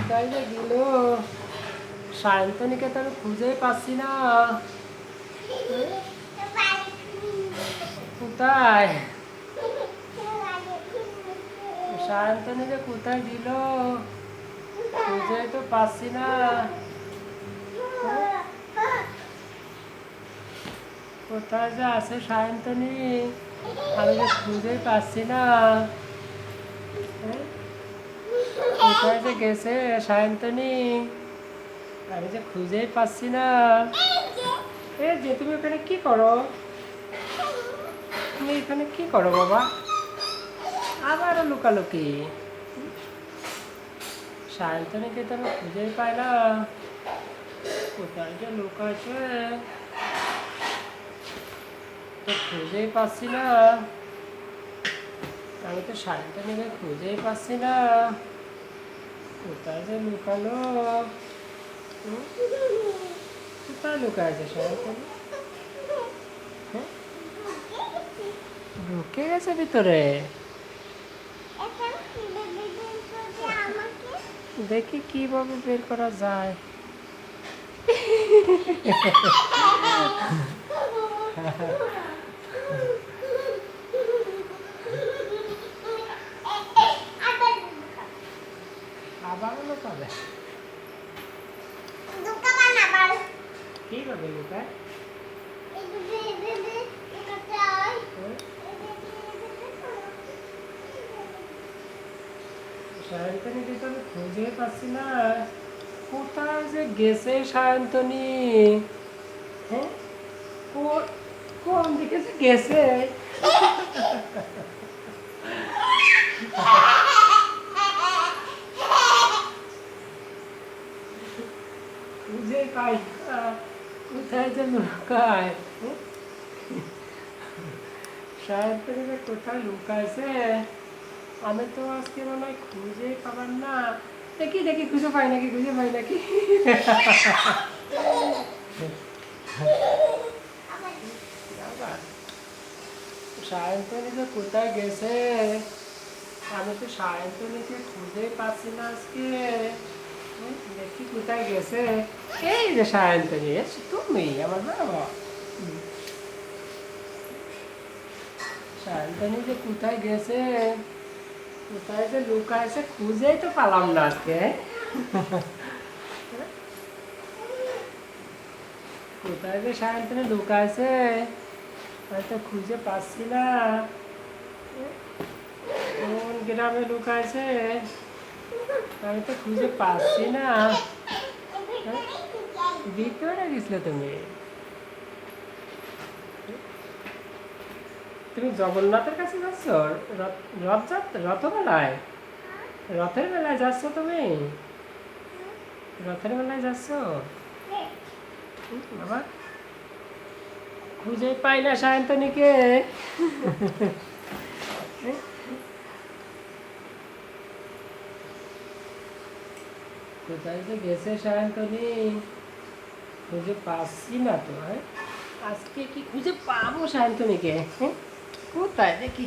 কোথায় যে গেল সায়ন্তনীকে তো আমি খুঁজেই পাচ্ছি না। কোথায় সায়ন্তনী যে কোথায় গেল খুঁজেই তো পাচ্ছি না। কোথায় যে আছে সায়ন্তনী, আমি যে খুঁজেই পাচ্ছি না। কোথায় যে গেছে সায়ন্তনী, আমি যে খুঁজেই পাচ্ছি না। এ যে তুমি ওখানে কি করো? তুমি এখানে কি করো বাবা? আবারও লুকালুকি। সায়ন্তনীকে তো আমি খুঁজেই পাই না, কোথায় যে লুকাচ্ছে তো খুঁজেই পাচ্ছি না। আমি তো সায়ন্তনীকে খুঁজেই পাচ্ছি না, কোথায় যে লুকালো। কোথায় লুকায় আছে সায়ন্তনী? হ্যাঁ, ঢুকে গেছে ভিতরে। দেখি কিভাবে বের করা যায়। আবার লুকাবে? কিভাবে লুকায়? সায়ন্তনীকে তো আমি খুঁজে পাচ্ছি না, কোথায় যে গেছে সায়ন্তনী? হ্যাঁ, কোন দিকে যে গেছে? খুঁজে পাই না, কোথায় যে লুকায়। সায়ন্তনী যে কোথায় লুকাইছে আমি তো আজকে মনে হয় খুঁজে পাবার না। দেখি দেখি খুঁজে পাই নাকি, খুঁজে পাই নাকি। সায়ন্তনী যে কোথায় গেছে, আমি তো সায়ন্তনীকে খুঁজেই পাচ্ছি না আজকে। দেখি কোথায় গেছে। এই যে সায়ন্তনী, তুমি আমার বাবা। সায়ন্তনী যে কোথায় গেছে, কোথায় যে লুকাইছে খুঁজেই তো পালাম না আজকে। কোথায় যে সায়ন্তনী লুকাইছে হয়তো খুঁজে পাচ্ছি না। কোন গ্রামে লুকাইছে আমি তো খুঁজে পাচ্ছি না। ভিতরে গেছিলে তুমি? তুমি জগন্নাথের কাছে যাচ্ছ রথমেলায়? রথের মেলায় যাচ্ছ তুমি? রথের মেলায় যাচ্ছ বাবা? খুঁজে পাই না সায়ন্তনীকে। কোথায় যে গেছে সায়ন্তনী, খুঁজে পাচ্ছি না তো। হ্যাঁ, আজকে কি খুঁজে পাবো সায়ন্তনীকে? হ্যাঁ, কোথায় দেখি।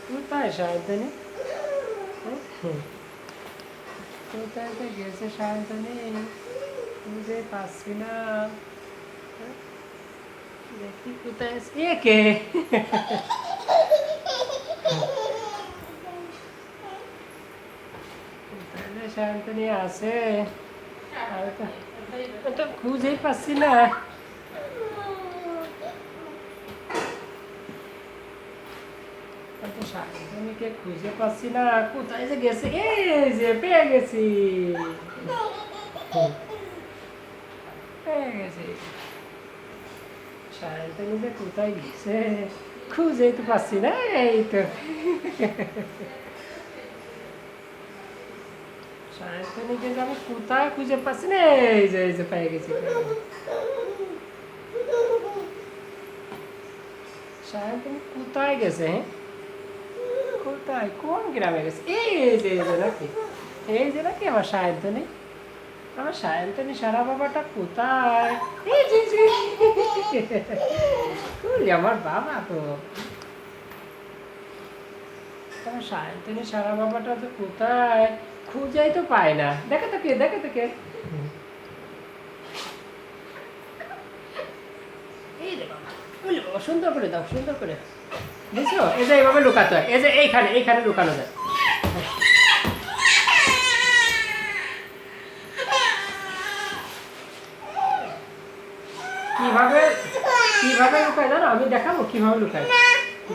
কোথায় সায়ন্তনী? কোথায় যে গেছে সায়ন্তনী, খুঁজে পাচ্ছি না। দেখি কোথায় আছে। এ কে? কোথায় যে সায়ন্তনী আছে আমি তো খুঁজেই পাচ্ছি না। সায়ন্তনীকে খুঁজে পাচ্ছি না, কোথায় যে গেছে। এই যে পেয়ে গেছি, পেয়ে গেছি। সায়ন্তনী যে কোথায় গেছে খুঁজেই তো পাচ্ছি না। এই তো সায়ন্তনীকে যে আমি কোথায় খুঁজে পাচ্ছি না। এই যে পেয়ে গেছি। সায়ন্তনী কোথায় গেছে? হ্যাঁ, কোথায় কোন গ্রামে গেছে? এই যে নাকি, এই যে নাকি আমার সায়ন্তনী। আমার সায়ন্তনী সারা বাবাটা কোথায়? এই যে আমার বাবা তো। আমার সায়ন্তনী সারা বাবাটা তো কোথায়, খুঁজেই তো পায় না। দেখে তো কে, দেখে তো কে। এই রে বাবা, ওলে বাবা, সুন্দর করে দাও, সুন্দর করে। বুঝছো, এই যে এইভাবে লুকাতে হয়, এই যে এইখানে এইখানে লুকানো যায়। কিভাবে কিভাবে লুকায় জানো? আমি দেখাবো কিভাবে লুকায়।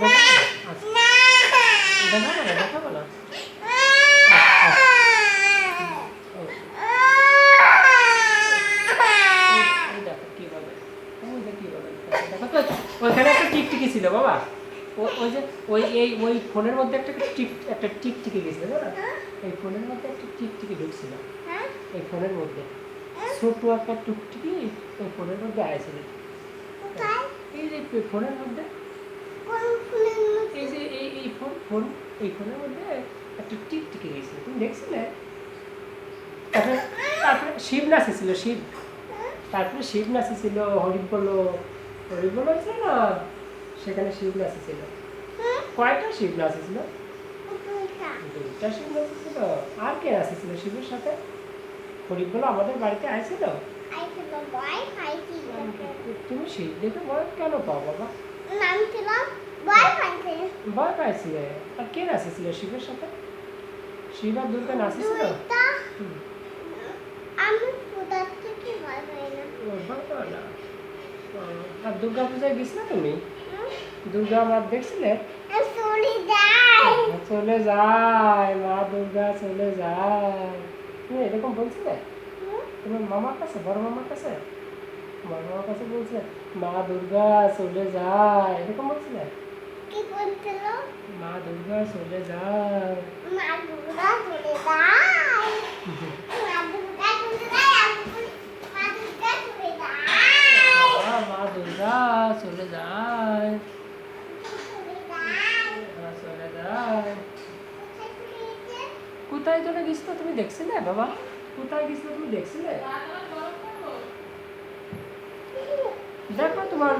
দেখাবো না? আচ্ছা। দেখাবো না, দেখাবো না। এই দেখো কিভাবে, ওই যে কিভাবে লুকায়। দেখো তো, ওইখানে একটা টিকটিকি ছিল বাবা। ওই যে ওই ফোনের মধ্যে একটা টিকটিকি গেছিল না? এই ফোনের মধ্যে একটা টিকটিকি ঢুকছিল। এই ফোনের মধ্যে ছোট একটা টুকটিকি ওই ফোনের মধ্যে আইছিল। এই যে ফোনের মধ্যে, এই যে এই ফোন এই ফোনের মধ্যে একটা টিকটিকি গেছিল, তুমি দেখছিলে? তারপরে তারপরে শিব নাচেছিল, শিব। তারপরে শিব নাচেছিল, হরিব হয়েছিল না, সেখানে শিব নাচেছিল। কয়টা শিব নাচেছিল? দুইটা শিব নাচেছিল। আর কে নাচেছিল শিবের সাথে? হরিব আমাদের বাড়িতে আইছিল। তুমি শিব দেখে ভয় কেন পাও বাবা? ভয় পাইছিলে। আর কে নাচেছিল শিবের সাথে? শিব আর দুর্গা নাচেছিল। আর দুর্গা পূজায় গেছিলে তুমি? দুর্গা মা দেখছিলে? চলে যায় মা দুর্গা, চলে যায়। তুমি এরকম বলছিলে তোমার মামার কাছে, বড় মামার কাছে? বড় মামার কাছে বলছে মা দুর্গা চলে যায়, এরকম বলছিলে? মা দুর্গা চলে যায়। মা দুর্গা চলে যায়। মা দুর্গা চলে যায়, চলে যায়। কোথায় চলে গেছিল তুমি দেখছিলে বাবা? কোথায় গেছিল তুমি দেখছিলে? দেখো তোমার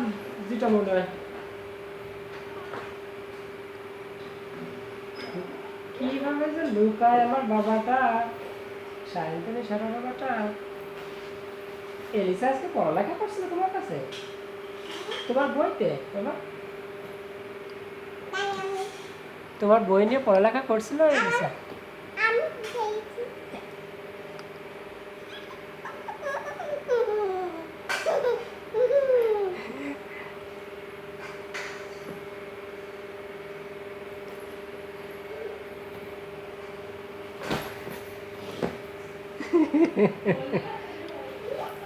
যেটা মনে হয়। কিভাবে যে লুকায় আমার বাবাটা, সায়ন্তনী সারা বাবাটা। এলিসা আজকে পড়ালেখা করছিল তোমার কাছে, তোমার বইতে বাবা? তোমার বই নিয়ে পড়ালেখা করছিল এলিসা?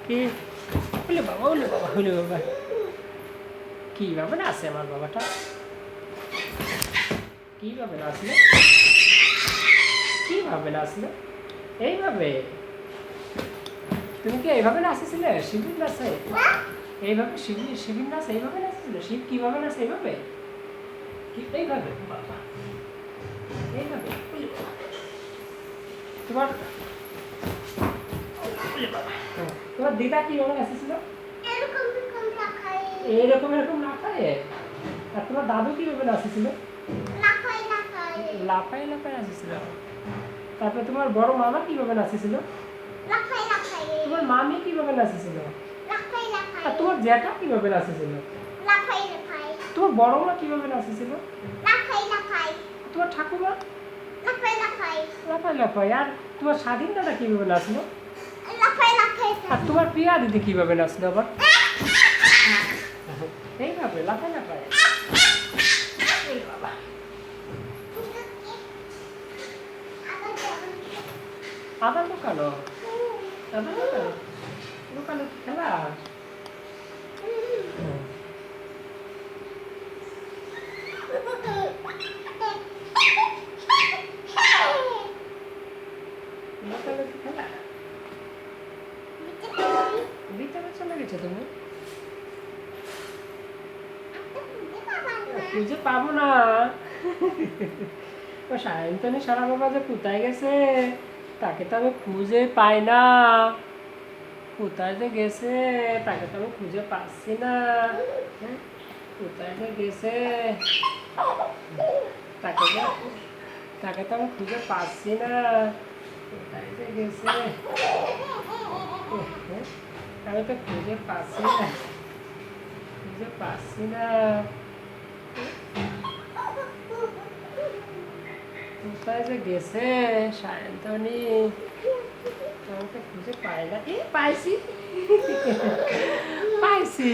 কি হলে বাবা, হলে বাবা, হলে বাবা, কিভাবে নাচে আমার বাবাটা? কিভাবে নাচলে? কিভাবে নাচলে? এইভাবে? তুমি কি এইভাবে নাচেছিলে শিবির নাচে? এইভাবে শিবির নাচ এইভাবে নাচেছিল? শিব কিভাবে নাচে? এইভাবে? এইভাবে বাবা, এইভাবে? তোমার তোমার দিদা কিভাবে নাচেছিল? এরকম এরকম না খায়। আর তোমার দাদু কিভাবে নাচেছিল? লাফাই লাফাই নাচেছিল। তারপরে তোমার বড় মামা কিভাবে নাচেছিল? তোমার মামি কিভাবে নাচেছিল? আর তোমার জ্যাঠা কিভাবে নাচেছিল? তোমার বড় মা কিভাবে নাচেছিল? তোমার ঠাকুমা লাফাই লাফাই। আর তোমার স্বাধীন দাদা কিভাবে নাচলো? আর তোমার প্রিয়া দিদি কিভাবে নাচলো আবার? এইভাবে লাফাই লাফাই। এই বাবা, আবার লুকানো, আবার লুকানো, লুকানো কি খেলা? লুকানো কি খেলা? ভিতরে চলে গেছো তুমি? খুঁজে পাবো না। ও সায়ন্তনী সারা বাবা যে কোথায় গেছে, তাকে তো আমি খুঁজে পাই না। কোথায় যে গেছে তাকে তো আমি খুঁজে পাচ্ছি না। কোথায় যে গেছে তাকে যে তাকে তো আমি খুঁজে পাচ্ছি না, কোথায় যে গেছে। আমি তো খুঁজে পাচ্ছি না, খুঁজে পাচ্ছি না, কোথায় যে গেছে সায়ন্তনী। আমি তো খুঁজে পাই না। পাইছি, পাইছি,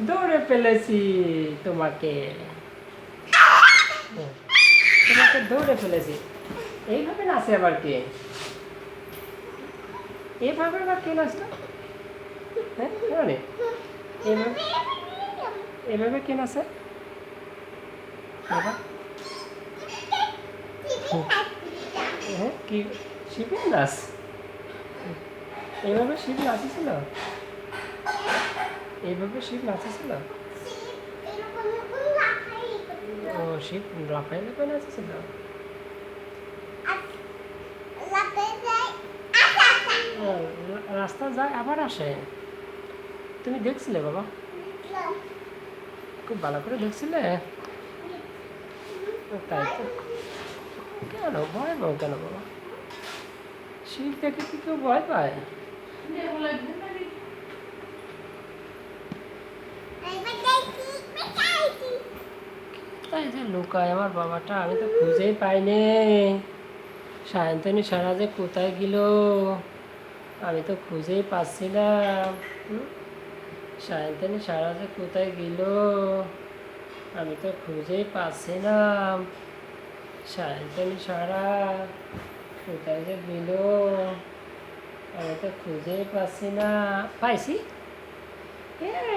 দৌড়ে ফেলেছি তোমাকে, তোমাকে দৌড়ে ফেলেছি। এইভাবে নাচে আবার কে? এইভাবে আবার কে নাচতো? হ্যাঁ জানে এইভাবে, এইভাবে কে নাচে বাবা? হ্যাঁ কি শিবের নাচ? এইভাবে শিব নাচেছিল? এইভাবে শিব নাচেছিল? ও শিব লাফাই লাফাই নাচেছিল? ও, রাস্তা যায় আবার আসে, তুমি দেখছিলে বাবা? খুব ভালো করে দেখছিলে? তাই তো। কেন ভয় পাও কেন বাবা? শিব দেখে কি কেউ ভয় পায়? তাই যে লুকায় আমার বাবাটা, আমি তো খুঁজেই পাইনি। সায়ন্তনী সারা যে কোথায় গেল, আমি তো খুঁজেই পাচ্ছিলাম। সায়ন্তনী সারা যে কোথায় গেল, আমি তো খুঁজেই পাচ্ছিলাম। সায়ন্তনী সারা কোথায় যে গেল, আমি তো খুঁজেই পাচ্ছি না। পাইছি,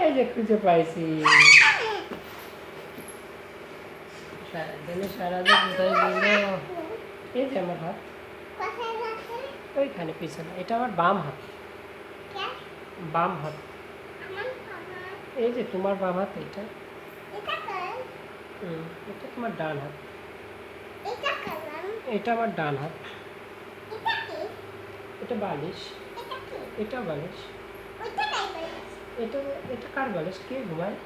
এই যে খুঁজে পাইছি। সায়ন্তনী সারা যে কোথায় গেল, এই যে আমার হাত ওইখানে পিছনে, এটা আমার বাম হাত, বাম হাত। এই যে তোমার বাম হাত, এটা এটা তোমার ডান হাত, এটা আমার ডান হাত। এটা বালিশ, এটা বালিশ, এটা এটা কার বালিশ? কে ঘুমায়?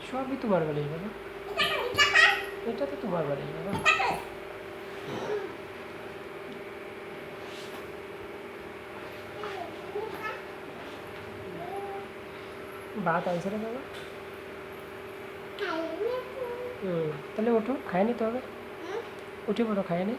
সবই তোমার বালিশ বাবা, এটা তো তোমার বালিশ বাবা। ভাত আনছে রে বাবা। তাহলে ওঠো, খায় নিতে হবে, উঠে পড়ো, খায় নি।